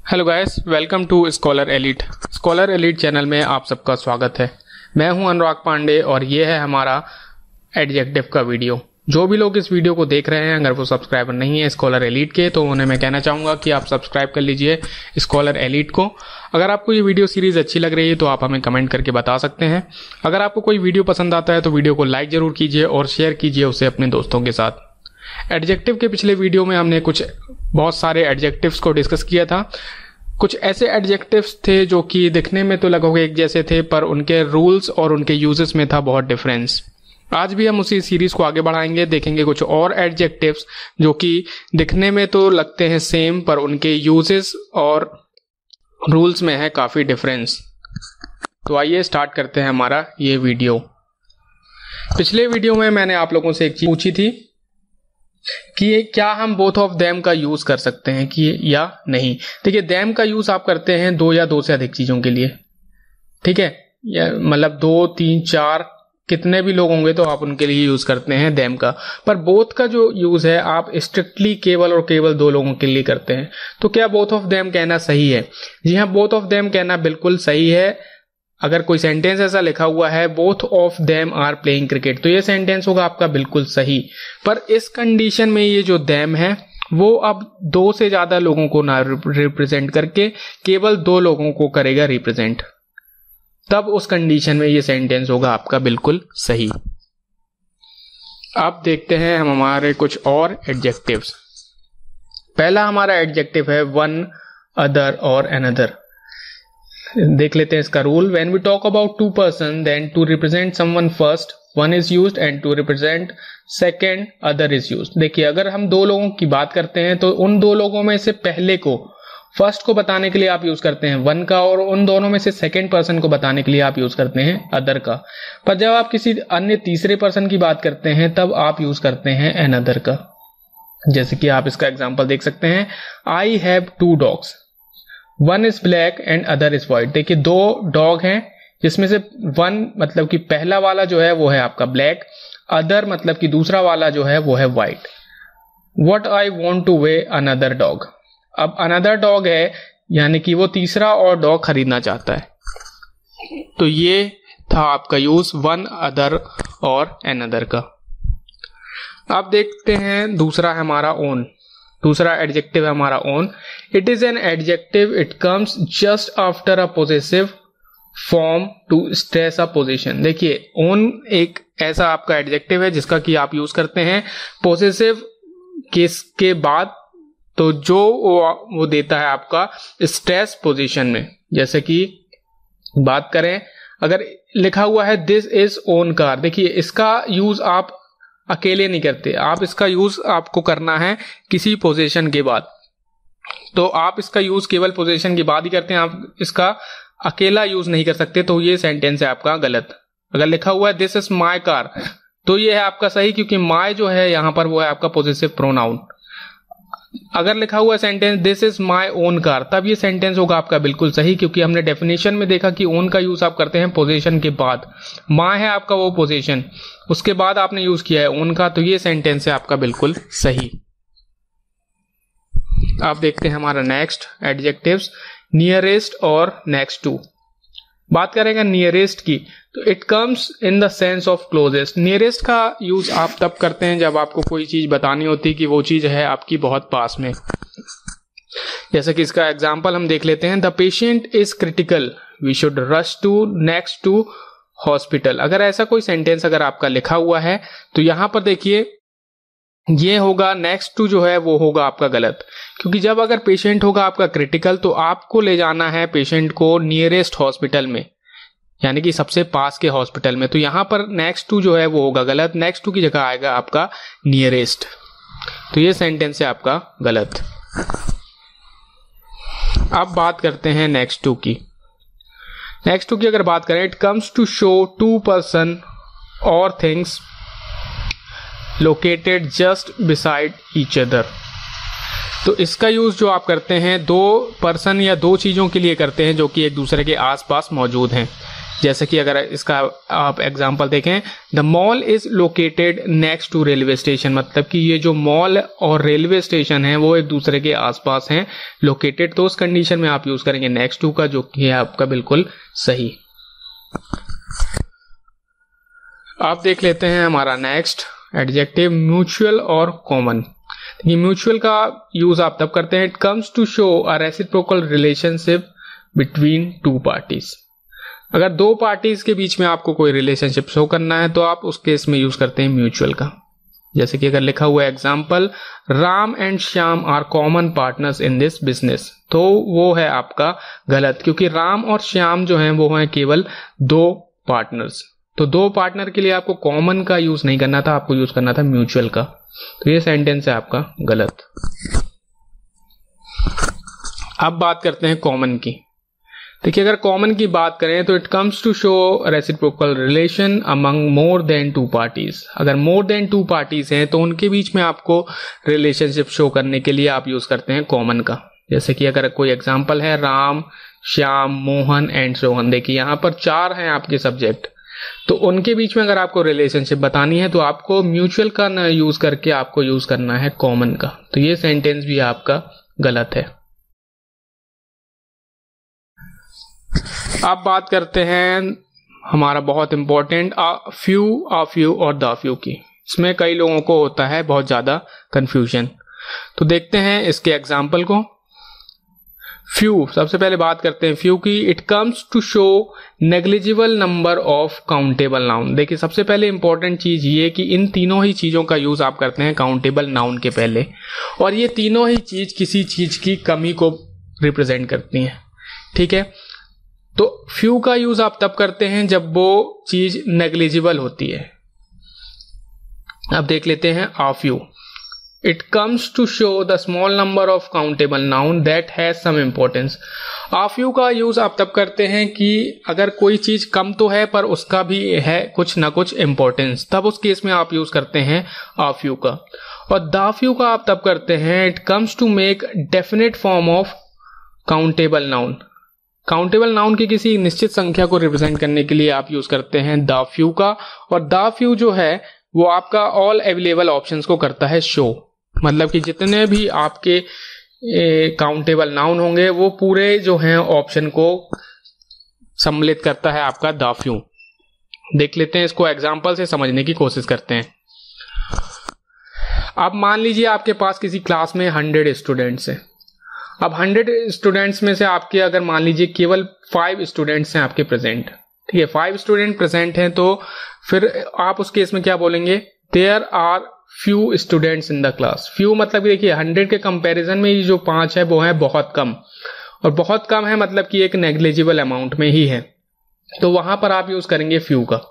Hello guys, welcome to Scholar Elite. Scholar Elite channel में आप सबका स्वागत है। मैं हूं अनुराग पांडे और ये है हमारा एडजेक्टिव का वीडियो। जो भी लोग इस वीडियो को देख रहे हैं, अगर वो सब्सक्राइबर नहीं है स्कॉलर एलिट के, तो उन्हें मैं कहना चाहूँगा कि आप सब्सक्राइब कर लीजिए स्कॉलर एलिट को। अगर आपको ये वीडियो सीरीज़ अच्छी लग रही है तो आप हमें कमेंट करके बता सकते हैं। अगर आपको कोई वीडियो पसंद आता है तो वीडियो को लाइक ज़रूर कीजिए और शेयर कीजिए उसे अपने दोस्तों के साथ। एडजेक्टिव के पिछले वीडियो में हमने बहुत सारे एडजेक्टिव्स को डिस्कस किया था। कुछ ऐसे एडजेक्टिव्स थे जो कि दिखने में तो लगभग एक जैसे थे, पर उनके रूल्स और उनके यूजेस में था बहुत डिफरेंस। आज भी हम उसी सीरीज को आगे बढ़ाएंगे, देखेंगे कुछ और एडजेक्टिव्स जो कि दिखने में तो लगते हैं सेम, पर उनके यूजेस और रूल्स में है काफ़ी डिफरेंस। तो आइए स्टार्ट करते हैं हमारा ये वीडियो। पिछले वीडियो में मैंने आप लोगों से एक चीज़ पूछी थी कि क्या हम बोथ ऑफ देम का यूज कर सकते हैं कि या नहीं। देखिए, देम का यूज आप करते हैं दो या दो से अधिक चीजों के लिए, ठीक है, या मतलब 2, 3, 4 कितने भी लोग होंगे तो आप उनके लिए यूज करते हैं देम का। पर बोथ का जो यूज है आप स्ट्रिक्टली केवल और केवल दो लोगों के लिए करते हैं। तो क्या बोथ ऑफ देम कहना सही है? जी हाँ, बोथ ऑफ देम कहना बिल्कुल सही है। अगर कोई सेंटेंस ऐसा लिखा हुआ है both of them are playing cricket, तो ये सेंटेंस होगा आपका बिल्कुल सही। पर इस कंडीशन में ये जो देम है वो अब दो से ज्यादा लोगों को ना रिप्रेजेंट करके केवल दो लोगों को करेगा रिप्रेजेंट, तब उस कंडीशन में ये सेंटेंस होगा आपका बिल्कुल सही। अब देखते हैं हम हमारे कुछ और एडजेक्टिव्स। पहला हमारा एडजेक्टिव है वन, अदर और अनदर। देख लेते हैं इसका rule. When we talk about two person, then to represent someone first one is used and to represent second other is used. देखिए, अगर हम दो लोगों की बात करते हैं तो उन दो लोगों में से पहले को, फर्स्ट को बताने के लिए आप यूज करते हैं वन का, और उन दोनों में से सेकंड पर्सन को बताने के लिए आप यूज करते हैं अदर का। पर जब आप किसी अन्य तीसरे पर्सन की बात करते हैं तब आप यूज करते हैं अनदर का। जैसे कि आप इसका एग्जाम्पल देख सकते हैं, I have two dogs, one is black and other is white. देखिए, दो डॉग हैं जिसमें से वन मतलब कि पहला वाला जो है वो है आपका ब्लैक, अदर मतलब कि दूसरा वाला जो है वो है white. What I want two way another dog. अब अनदर डॉग है यानी कि वो तीसरा और डॉग खरीदना चाहता है। तो ये था आपका यूज वन, अदर और अनदर का। अब देखते हैं दूसरा है हमारा ओन। दूसरा एडजेक्टिव है हमारा own. It is an adjective, it comes just after a possessive form to stress a position. देखिए, ओन एक ऐसा आपका एडजेक्टिव है जिसका कि आप यूज करते हैं पोजेसिव केस के बाद, तो जो वो देता है आपका स्ट्रेस पोजीशन में। जैसे कि बात करें, अगर लिखा हुआ है दिस इज ओन कार, देखिए इसका यूज आप अकेले नहीं करते, आप इसका यूज आपको करना है किसी पोजीशन के बाद। तो आप इसका यूज केवल पोजीशन के बाद ही करते हैं, आप इसका अकेला यूज नहीं कर सकते। तो ये सेंटेंस है आपका गलत। अगर लिखा हुआ है दिस इज माई कार, तो ये है आपका सही, क्योंकि माई जो है यहां पर वो है आपका पोजेसिव प्रोनाउन। अगर लिखा हुआ है sentence this is my own car, तब ये सेंटेंस होगा आपका बिल्कुल सही, क्योंकि हमने डेफिनेशन में देखा कि ओन का यूज आप करते हैं पोजीशन के बाद। माई है आपका वो पोजीशन, उसके बाद आपने यूज किया है ओन का, तो ये सेंटेंस है आपका बिल्कुल सही। आप देखते हैं हमारा नेक्स्ट एडजेक्टिव्स, नियरेस्ट और नेक्स्ट टू। बात करेंगे नियरेस्ट की, तो it comes in the sense of closest. Nearest का यूज आप तब करते हैं जब आपको कोई चीज बतानी होती है कि वो चीज है आपकी बहुत पास में। जैसे कि इसका एग्जांपल हम देख लेते हैं, the patient is critical, we should rush to next to hospital. अगर ऐसा कोई सेंटेंस अगर आपका लिखा हुआ है तो यहां पर देखिए ये होगा नेक्स्ट टू जो है वो होगा आपका गलत, क्योंकि जब अगर पेशेंट होगा आपका क्रिटिकल तो आपको ले जाना है पेशेंट को नियरेस्ट हॉस्पिटल में, यानी कि सबसे पास के हॉस्पिटल में। तो यहां पर नेक्स्ट टू जो है वो होगा गलत, नेक्स्ट टू की जगह आएगा आपका नियरेस्ट। तो ये सेंटेंस है आपका गलत। अब बात करते हैं नेक्स्ट टू की। नेक्स्ट टू की अगर बात करें, it comes to show two person और things located just beside each other. तो इसका यूज जो आप करते हैं दो पर्सन या दो चीजों के लिए करते हैं जो कि एक दूसरे के आसपास मौजूद हैं। जैसे कि अगर इसका आप एग्जांपल देखें, the mall is located next to railway station, मतलब कि ये जो मॉल और रेलवे स्टेशन है वो एक दूसरे के आसपास हैं लोकेटेड, तो उस कंडीशन में आप यूज करेंगे नेक्स्ट टू का, जो कि है आपका बिल्कुल सही। आप देख लेते हैं हमारा नेक्स्ट एडजेक्टिव म्यूचुअल और कॉमन। ये म्यूचुअल का यूज आप तब करते हैं, it comes to show a reciprocal relationship between two parties. अगर दो पार्टीज के बीच में आपको कोई रिलेशनशिप शो करना है तो आप उस केस में यूज करते हैं म्यूचुअल का। जैसे कि अगर लिखा हुआ है example, Ram and Shyam are common partners in this business, तो वो है आपका गलत, क्योंकि राम और श्याम जो हैं वो हैं केवल दो पार्टनर्स। तो दो पार्टनर के लिए आपको कॉमन का यूज नहीं करना था, आपको यूज करना था म्यूचुअल का। तो ये सेंटेंस है आपका गलत। अब बात करते हैं कॉमन की। देखिए अगर कॉमन की बात करें तो it comes to show reciprocal relation among more than two parties. अगर मोर देन टू पार्टीज हैं तो उनके बीच में आपको रिलेशनशिप शो करने के लिए आप यूज करते हैं कॉमन का। जैसे कि अगर कोई एग्जांपल है, राम, श्याम, मोहन एंड सोहन। देखिए यहाँ पर 4 हैं आपके सब्जेक्ट, तो उनके बीच में अगर आपको रिलेशनशिप बतानी है तो आपको म्यूचुअल का न यूज करके आपको यूज करना है कॉमन का। तो ये सेंटेंस भी आपका गलत है। अब बात करते हैं हमारा बहुत इंपॉर्टेंट अ फ्यू और द फ्यू की। इसमें कई लोगों को होता है बहुत ज्यादा कंफ्यूजन, तो देखते हैं इसके एग्जाम्पल को। फ्यू, सबसे पहले बात करते हैं फ्यू की। It comes to show negligible number of countable noun. देखिए सबसे पहले इंपॉर्टेंट चीज ये कि इन तीनों ही चीजों का यूज आप करते हैं काउंटेबल नाउन के पहले, और ये तीनों ही चीज किसी चीज की कमी को रिप्रेजेंट करती हैं, ठीक है। तो फ्यू का यूज आप तब करते हैं जब वो चीज नेग्लिजिबल होती है। अब देख लेते हैं a few. It comes to show the small number of countable noun that has some importance. A few का यूज आप तब करते हैं कि अगर कोई चीज कम तो है पर उसका भी है कुछ ना कुछ इंपॉर्टेंस, तब उस केस में आप यूज करते हैं आ फ्यू का। और द फ्यू का आप तब करते हैं it comes to make definite form of countable noun. Countable noun की किसी निश्चित संख्या को रिप्रेजेंट करने के लिए आप यूज करते हैं द फ्यू का। और द फ्यू जो है वो आपका ऑल अवेलेबल ऑप्शंस को करता है शो, मतलब कि जितने भी आपके काउंटेबल नाउन होंगे वो पूरे जो हैं ऑप्शन को सम्मिलित करता है आपका द फ्यू। देख लेते हैं इसको एग्जांपल से समझने की कोशिश करते हैं। अब मान लीजिए आपके पास किसी क्लास में 100 स्टूडेंट्स हैं। अब 100 स्टूडेंट्स में से आपके अगर मान लीजिए केवल 5 स्टूडेंट्स हैं आपके प्रेजेंट, ठीक है, 5 स्टूडेंट प्रेजेंट हैं, तो फिर आप उस केस में क्या बोलेंगे, there are few students in the class. Few मतलब देखिए 100 के कंपैरिजन में ये जो 5 है वो है बहुत कम, और बहुत कम है मतलब कि एक नेग्लिजिबल अमाउंट में ही है, तो वहां पर आप यूज करेंगे फ्यू का।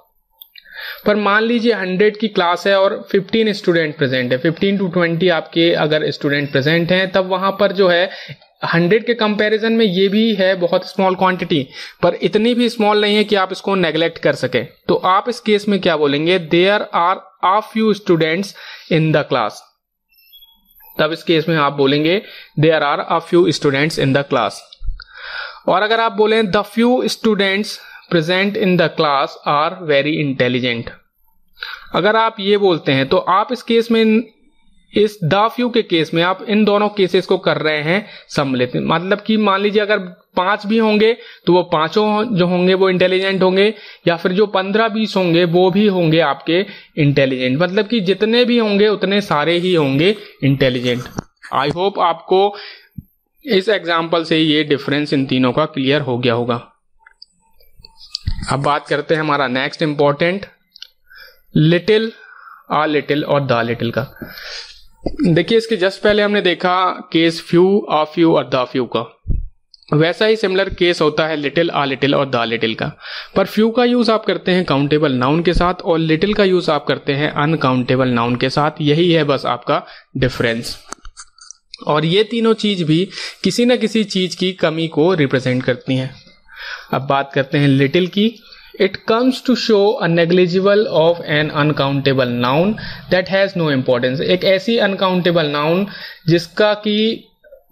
पर मान लीजिए 100 की क्लास है और 15 स्टूडेंट प्रेजेंट है, 15 to 20 आपके अगर स्टूडेंट प्रेजेंट हैं, तब वहां पर जो है 100 के कंपैरिजन में ये भी है बहुत स्मॉल क्वांटिटी, पर इतनी भी स्मॉल नहीं है कि आप इसको नेग्लेक्ट कर सके। तो आप इस केस में क्या बोलेंगे, there are a few students in the class. तब इस केस में आप बोलेंगे there are a few students in the class. और अगर आप बोलें the few students present in the class are very intelligent, अगर आप ये बोलते हैं तो आप इस केस में, इस द फ्यू के केस में आप इन दोनों केसेस को कर रहे हैं सम्मिलित। मतलब कि मान लीजिए अगर 5 भी होंगे तो वो पांचों जो होंगे वो इंटेलिजेंट होंगे, या फिर जो 15-20 होंगे वो भी होंगे आपके इंटेलिजेंट, मतलब कि जितने भी होंगे उतने सारे ही होंगे इंटेलिजेंट। आई होप आपको इस एग्जाम्पल से ये डिफरेंस इन तीनों का क्लियर हो गया होगा। अब बात करते हैं हमारा next important little, a little और द लिटिल का। देखिए इसके जस्ट पहले हमने देखा केस फ्यू, आ फ्यू और द फ्यू का, वैसा ही सिमिलर केस होता है लिटिल, आ लिटिल और द लिटिल का। पर फ्यू का यूज आप करते हैं काउंटेबल नाउन के साथ और लिटिल का यूज आप करते हैं अनकाउंटेबल नाउन के साथ। यही है बस आपका डिफरेंस। और ये तीनों चीज भी किसी न किसी चीज की कमी को रिप्रेजेंट करती हैं। अब बात करते हैं लिटिल की। It comes to show a negligible of an uncountable noun that has no importance. एक ऐसी अनकाउंटेबल नाउन जिसका कि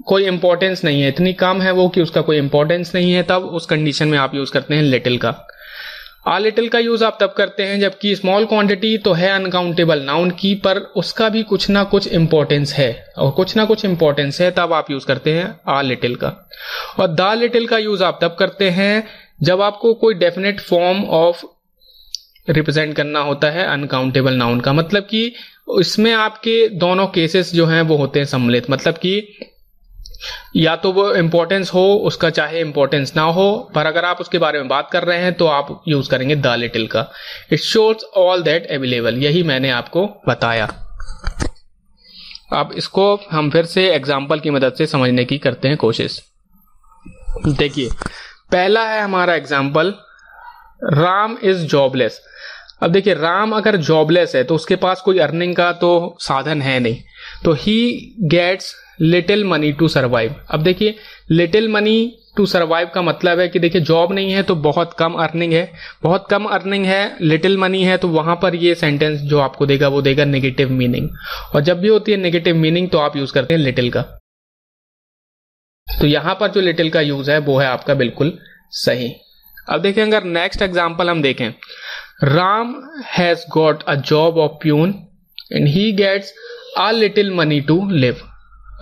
कोई इंपॉर्टेंस नहीं है, इतनी कम है वो कि उसका कोई इंपॉर्टेंस नहीं है, तब उस कंडीशन में आप यूज करते हैं लिटिल का। आ लिटिल का यूज आप तब करते हैं जबकि स्मॉल क्वांटिटी तो है अनकाउंटेबल नाउन की, पर उसका भी कुछ ना कुछ इंपॉर्टेंस है, और कुछ ना कुछ इंपॉर्टेंस है तब आप यूज करते हैं आ लिटिल का। और द लिटिल का यूज आप तब करते हैं जब आपको कोई डेफिनेट फॉर्म ऑफ रिप्रेजेंट करना होता है अनकाउंटेबल नाउन का, मतलब कि इसमें आपके दोनों केसेस जो हैं वो होते हैं सम्मिलित, मतलब कि या तो वो इंपॉर्टेंस हो उसका चाहे इंपॉर्टेंस ना हो, पर अगर आप उसके बारे में बात कर रहे हैं तो आप यूज करेंगे द लिटिल का। It shows all that available, यही मैंने आपको बताया। अब इसको हम फिर से एग्जाम्पल की मदद से समझने की करते हैं कोशिश। देखिए पहला है हमारा एग्जाम्पल, राम इज जॉबलेस। अब देखिए राम अगर जॉबलेस है तो उसके पास कोई अर्निंग का तो साधन है नहीं, तो he gets little money to survive. अब देखिए लिटिल मनी टू सर्वाइव का मतलब है कि देखिए जॉब नहीं है तो बहुत कम अर्निंग है, बहुत कम अर्निंग है, लिटिल मनी है, तो वहां पर ये सेंटेंस जो आपको देगा वो देगा नेगेटिव मीनिंग, और जब भी होती है नेगेटिव मीनिंग तो आप यूज करते हैं लिटिल का। तो यहां पर जो लिटिल का यूज है वो है आपका बिल्कुल सही। अब देखें अगर नेक्स्ट एग्जांपल हम देखें, Ram has got a job of peon and he gets a little money to live.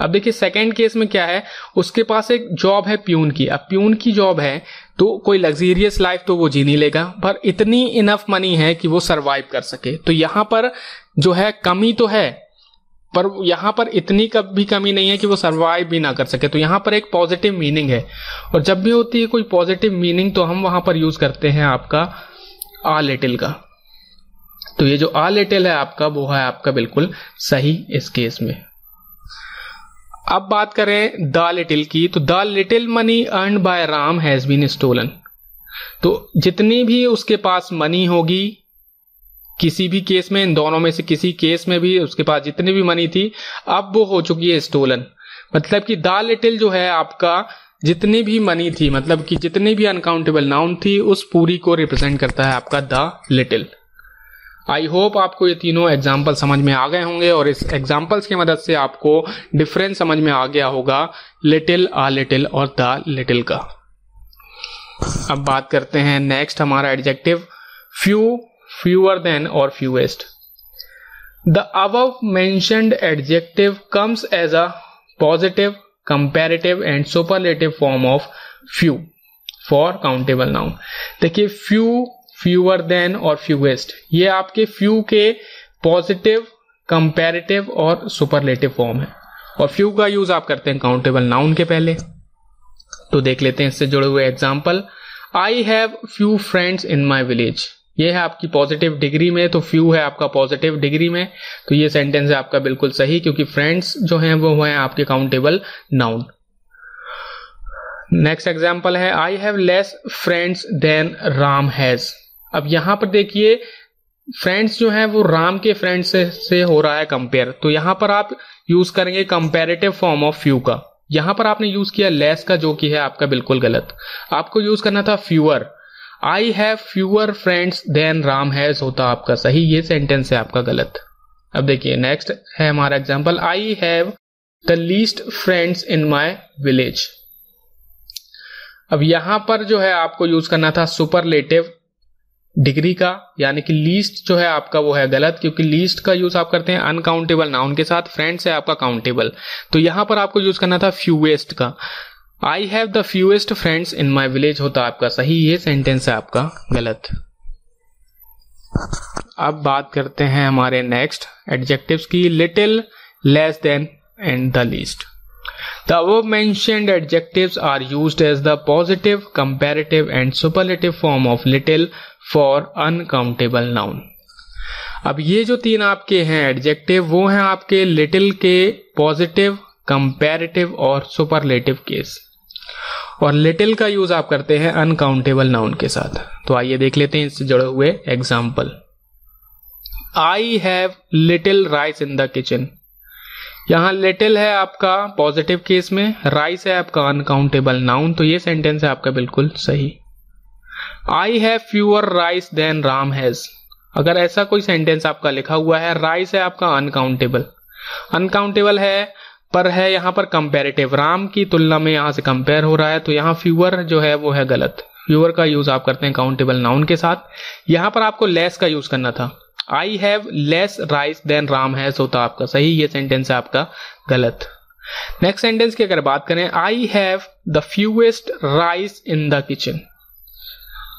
अब देखिए सेकंड केस में क्या है, उसके पास एक जॉब है प्यून की। अब प्यून की जॉब है तो कोई लग्जरियस लाइफ तो वो जी नहीं लेगा, पर इतनी इनफ मनी है कि वो सरवाइव कर सके। तो यहां पर जो है कमी तो है, पर यहां पर इतनी भी कमी नहीं है कि वो सरवाइव भी ना कर सके। तो यहां पर एक पॉजिटिव मीनिंग है, और जब भी होती है कोई पॉजिटिव मीनिंग तो हम वहां पर यूज करते हैं आपका आ लिटिल का। तो ये जो आ लिटिल है आपका वो है आपका बिल्कुल सही इस केस में। अब बात करें द लिटिल की, तो the little money earned by Ram has been stolen. तो जितनी भी उसके पास मनी होगी किसी भी केस में, इन दोनों में से किसी केस में भी उसके पास जितनी भी मनी थी अब वो हो चुकी है स्टोलन। मतलब कि द लिटिल जो है आपका जितनी भी मनी थी, मतलब कि जितनी भी अनकाउंटेबल नाउन थी उस पूरी को रिप्रेजेंट करता है आपका द लिटिल। आई होप आपको ये तीनों एग्जाम्पल समझ में आ गए होंगे, और इस एग्जाम्पल्स की मदद से आपको डिफरेंस समझ में आ गया होगा लिटिल, आ लिटिल और द लिटिल का। अब बात करते हैं नेक्स्ट हमारा एडजेक्टिव फ्यू, फ्यूअर देन और fewest. The above mentioned adjective comes as a positive, comparative and superlative form of few for countable noun. देखिए फ्यू, फ्यूअर देन और फ्यूएस्ट ये आपके फ्यू के पॉजिटिव, कंपैरेटिव और सुपरलेटिव फॉर्म है, और few का यूज आप करते हैं काउंटेबल नाउन के पहले। तो देख लेते हैं इससे जुड़े हुए example. I have few friends in my village, ये है आपकी पॉजिटिव डिग्री में, तो फ्यू है आपका पॉजिटिव डिग्री में, तो ये सेंटेंस है आपका बिल्कुल सही, क्योंकि फ्रेंड्स जो हैं वो हैं आपके काउंटेबल नाउन। नेक्स्ट एग्जाम्पल है I have less friends than Ram has. अब यहां पर देखिए फ्रेंड्स जो हैं वो राम के फ्रेंड्स से हो रहा है कंपेयर, तो यहां पर आप यूज करेंगे कंपैरेटिव फॉर्म ऑफ फ्यू का। यहां पर आपने यूज किया लेस का, जो कि है आपका बिल्कुल गलत, आपको यूज करना था fewer. I have fewer friends than Ram has होता आपका सही, ये सेंटेंस है आपका गलत। अब देखिए नेक्स्ट है हमारा example, I have the least friends in my village. अब यहां पर जो है आपको यूज करना था सुपरलेटिव डिग्री का, यानी कि लीस्ट जो है आपका वो है गलत, क्योंकि लीस्ट का यूज आप करते हैं अनकाउंटेबल नाउन के साथ, फ्रेंड्स है आपका काउंटेबल। तो यहां पर आपको यूज करना था फ्यूएस्ट का। I have the fewest friends in my village होता आपका सही, ये सेंटेंस है आपका गलत। अब बात करते हैं हमारे नेक्स्ट एडजेक्टिव्स की, little, less than and the least. The above mentioned adjectives are used as the positive, comparative and superlative form of little for uncountable noun. अब ये जो तीन आपके हैं एडजेक्टिव वो हैं आपके लिटिल के पॉजिटिव, कंपैरेटिव और सुपरलेटिव केस, और लिटिल का यूज आप करते हैं अनकाउंटेबल नाउन के साथ। तो आइए देख लेते हैं इससे जुड़े हुए example. I have little rice in the kitchen. यहां लिटिल है आपका पॉजिटिव केस में, राइस है आपका अनकाउंटेबल नाउन, तो ये सेंटेंस है आपका बिल्कुल सही। I have fewer rice than Ram has, अगर ऐसा कोई सेंटेंस आपका लिखा हुआ है, राइस है आपका अनकाउंटेबल, अनकाउंटेबल है पर है यहां पर कंपैरेटिव, राम की तुलना में यहां से कंपेयर हो रहा है, तो यहां फ्यूअर जो है वो है गलत, फ्यूअर का यूज आप करते हैं काउंटेबल नाउन के साथ। यहां पर आपको लेस का यूज करना था। I have less rice than Ram has होता आपका सही, ये सेंटेंस है आपका गलत। नेक्स्ट सेंटेंस की अगर बात करें, I have the fewest rice in the kitchen.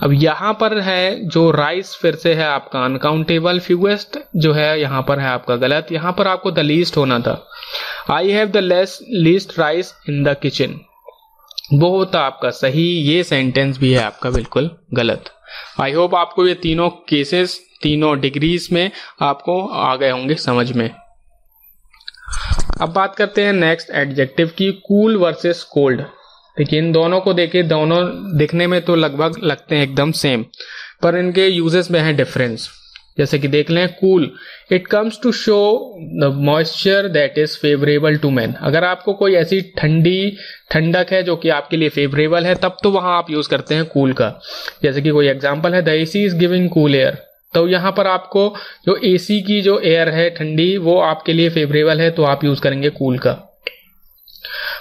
अब यहां पर है जो राइस फिर से है आपका अनकाउंटेबल, फ्यूएस्ट जो है यहां पर है आपका गलत, यहां पर आपको द लीस्ट होना था। I have the least rice in the kitchen, वो होता आपका सही, ये सेंटेंस भी है आपका बिल्कुल गलत। आई होप आपको ये तीनों केसेस तीनों डिग्रीज में आपको आ गए होंगे समझ में। अब बात करते हैं नेक्स्ट एडजेक्टिव की, कूल वर्सेस कोल्ड। देखिए इन दोनों को देखिए, दोनों दिखने में तो लगभग लगते हैं एकदम सेम, पर इनके यूजेस में है डिफरेंस। जैसे कि देख लें, cool, it comes to show the moisture that is favourable to man. अगर आपको कोई ऐसी ठंडक है जो कि आपके लिए फेवरेबल है, तब तो वहां आप यूज करते हैं कूल का। जैसे कि कोई एग्जांपल है, the AC is giving cool air, तो यहां पर आपको जो एसी की जो एयर है ठंडी, वो आपके लिए फेवरेबल है, तो आप यूज करेंगे कूल का।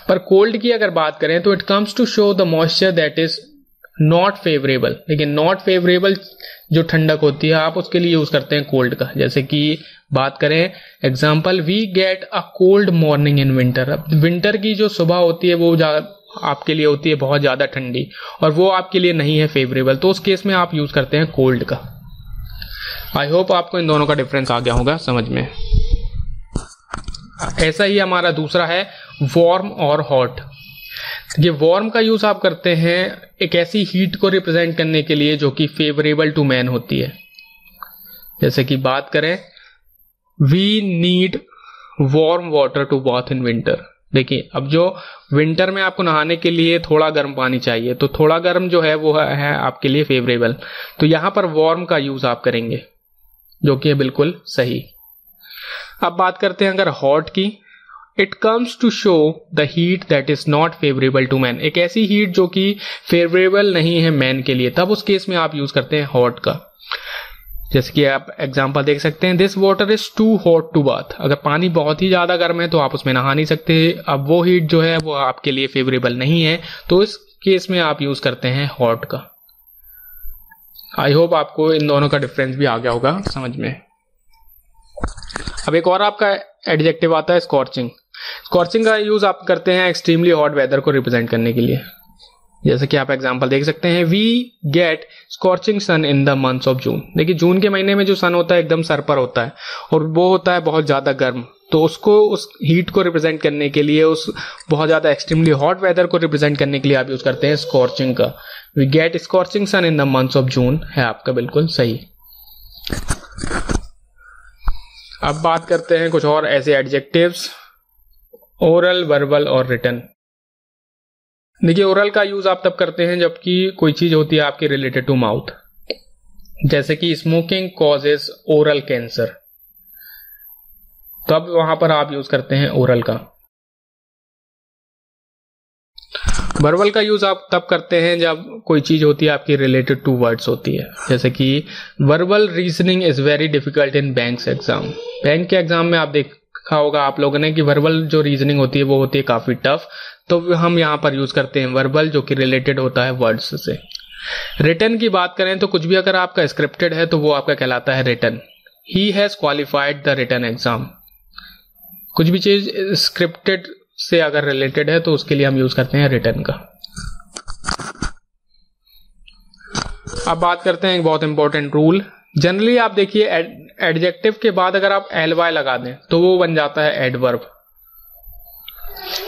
पर कोल्ड की अगर बात करें तो it comes to show the moisture that is not favourable. लेकिन नॉट फेवरेबल जो ठंडक होती है आप उसके लिए यूज करते हैं कोल्ड का। जैसे कि बात करें example, we get a cold morning in winter. अब विंटर की जो सुबह होती है वो आपके लिए होती है बहुत ज्यादा ठंडी, और वो आपके लिए नहीं है फेवरेबल, तो उस केस में आप यूज करते हैं कोल्ड का। आई होप आपको इन दोनों का डिफरेंस आ गया होगा समझ में। ऐसा ही हमारा दूसरा है वार्म और हॉट। ये वार्म का यूज आप करते हैं एक ऐसी हीट को रिप्रेजेंट करने के लिए जो कि फेवरेबल टू मैन होती है। जैसे कि बात करें, we need warm water to bath in winter. देखिए अब जो विंटर में आपको नहाने के लिए थोड़ा गर्म पानी चाहिए, तो थोड़ा गर्म जो है वो है आपके लिए फेवरेबल, तो यहां पर वार्म का यूज आप करेंगे, जो कि है बिल्कुल सही। अब बात करते हैं अगर हॉट की, it comes to show the heat that is not favourable to man. एक ऐसी हीट जो कि फेवरेबल नहीं है मैन के लिए, तब उस केस में आप यूज करते हैं हॉट का। जैसे कि आप एग्जांपल देख सकते हैं, this water is too hot to bath. अगर पानी बहुत ही ज्यादा गर्म है तो आप उसमें नहा नहीं सकते, अब वो हीट जो है वो आपके लिए फेवरेबल नहीं है, तो इस केस में आप यूज करते हैं हॉट का। आई होप आपको इन दोनों का डिफरेंस भी आ गया होगा समझ में। अब एक और आपका एडजेक्टिव आता है स्कॉर्चिंग। स्कॉर्चिंग का यूज आप करते हैं एक्सट्रीमली हॉट वेदर को रिप्रेजेंट करने के लिए। जैसे कि आप एग्जांपल देख सकते हैं, we get scorching sun in the months of June. देखिए जून के महीने में जो सन होता है एकदम सर पर होता है और वो होता है बहुत ज्यादा गर्म, तो उसको उस हीट को रिप्रेजेंट करने के लिए, उस बहुत ज्यादा एक्सट्रीमली हॉट वेदर को रिप्रेजेंट करने के लिए आप यूज करते हैं स्कॉर्चिंग का। We get scorching sun in the months of June है आपका बिल्कुल सही। अब बात करते हैं कुछ और ऐसे एडजेक्टिव्स, ओरल, वर्बल और रिटन। देखिए ओरल का यूज आप तब करते हैं जबकि कोई चीज होती है आपके रिलेटेड टू माउथ। जैसे कि स्मोकिंग कॉजेस ओरल कैंसर, तब वहां पर आप यूज करते हैं ओरल का। वर्बल का यूज आप तब करते हैं जब कोई चीज होती है आपकी रिलेटेड टू वर्ड्स होती है। जैसे कि verbal reasoning is very difficult in banks exam. Bank के एग्जाम में आप देखा होगा आप लोगों ने कि वर्बल जो रीजनिंग होती है वो होती है काफी टफ, तो हम यहाँ पर यूज करते हैं वर्बल जो कि रिलेटेड होता है वर्ड्स से। रिटन की बात करें तो कुछ भी अगर आपका स्क्रिप्टेड है तो वो आपका कहलाता है written. He has qualified the written exam. कुछ भी चीज स्क्रिप्टेड से अगर रिलेटेड है तो उसके लिए हम यूज करते हैं रिटन का। अब बात करते हैं एक बहुत इंपॉर्टेंट रूल। जनरली आप देखिए एडजेक्टिव के बाद अगर आप ly लगा दें तो वो बन जाता है एडवर्ब।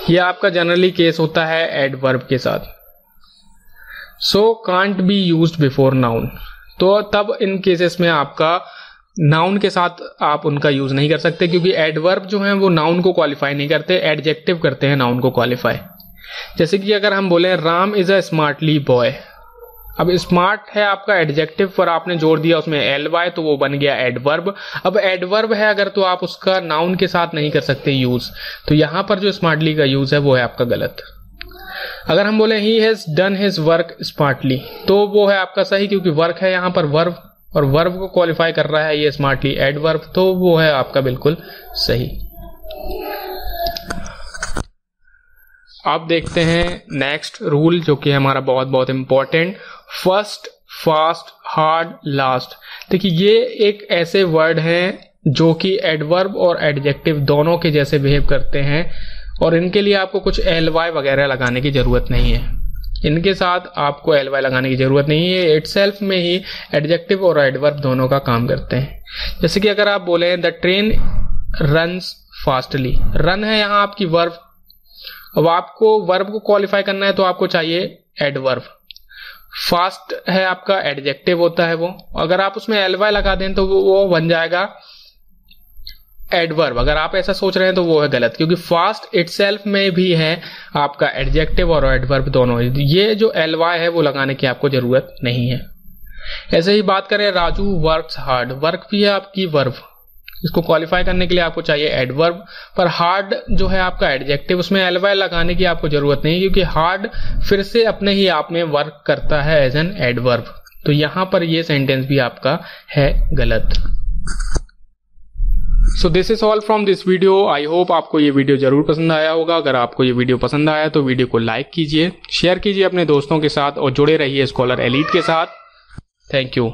यह आपका जनरली केस होता है एडवर्ब के साथ। So can't be used before noun, तो तब इन केसेस में आपका नाउन के साथ आप उनका यूज नहीं कर सकते, क्योंकि एडवर्ब जो है वो नाउन को क्वालिफाई नहीं करते, एडजेक्टिव करते हैं नाउन को क्वालिफाई। जैसे कि अगर हम बोले Ram is a smartly boy, अब स्मार्ट है आपका एडजेक्टिव पर आपने जोड़ दिया उसमें ly, तो वो बन गया एडवर्ब। अब एडवर्ब है अगर तो आप उसका नाउन के साथ नहीं कर सकते यूज, तो यहां पर जो स्मार्टली का यूज है वो है आपका गलत। अगर हम बोले he has done his work smartly, तो वो है आपका सही, क्योंकि वर्क है यहां पर वर्ब और वर्ब को क्वालिफाई कर रहा है ये स्मार्टली एडवर्ब, तो वो है आपका बिल्कुल सही। अब देखते हैं नेक्स्ट रूल जो कि हमारा बहुत बहुत important, first, fast, hard, last. देखिए ये एक ऐसे वर्ड हैं जो कि एडवर्ब और एडजेक्टिव दोनों के जैसे बिहेव करते हैं और इनके लिए आपको कुछ ly वगैरह लगाने की जरूरत नहीं है। इनके साथ आपको ly लगाने की जरूरत नहीं है, इटसेल्फ में ही एडजेक्टिव और एडवर्ब दोनों का काम करते हैं। जैसे कि अगर आप बोले the train runs fastly, run है यहाँ आपकी वर्ब, अब आपको वर्ब को क्वालिफाई करना है तो आपको चाहिए एडवर्ब। फास्ट है आपका एडजेक्टिव होता है वो, अगर आप उसमें ly लगा दें तो वो बन जाएगा एडवर्ब। अगर आप ऐसा सोच रहे हैं तो वो है गलत, क्योंकि फास्ट इटसेल्फ में भी है आपका एडजेक्टिव और एडवर्ब दोनों। ये जो ly है वो लगाने की आपको जरूरत नहीं है। ऐसे ही बात करें राजू वर्क्स हार्ड, वर्क भी है आपकी वर्ब, इसको क्वालिफाई करने के लिए आपको चाहिए एडवर्ब, पर हार्ड जो है आपका एडजेक्टिव, उसमें ly लगाने की आपको जरूरत नहीं, क्योंकि हार्ड फिर से अपने ही आप में वर्क करता है एज एन एडवर्ब। तो यहां पर ये सेंटेंस भी आपका है गलत। So this is all from this video. I hope आपको ये वीडियो जरूर पसंद आया होगा। अगर आपको ये वीडियो पसंद आया तो वीडियो को लाइक कीजिए, शेयर कीजिए अपने दोस्तों के साथ और जुड़े रहिए स्कॉलर एलीट के साथ। Thank you.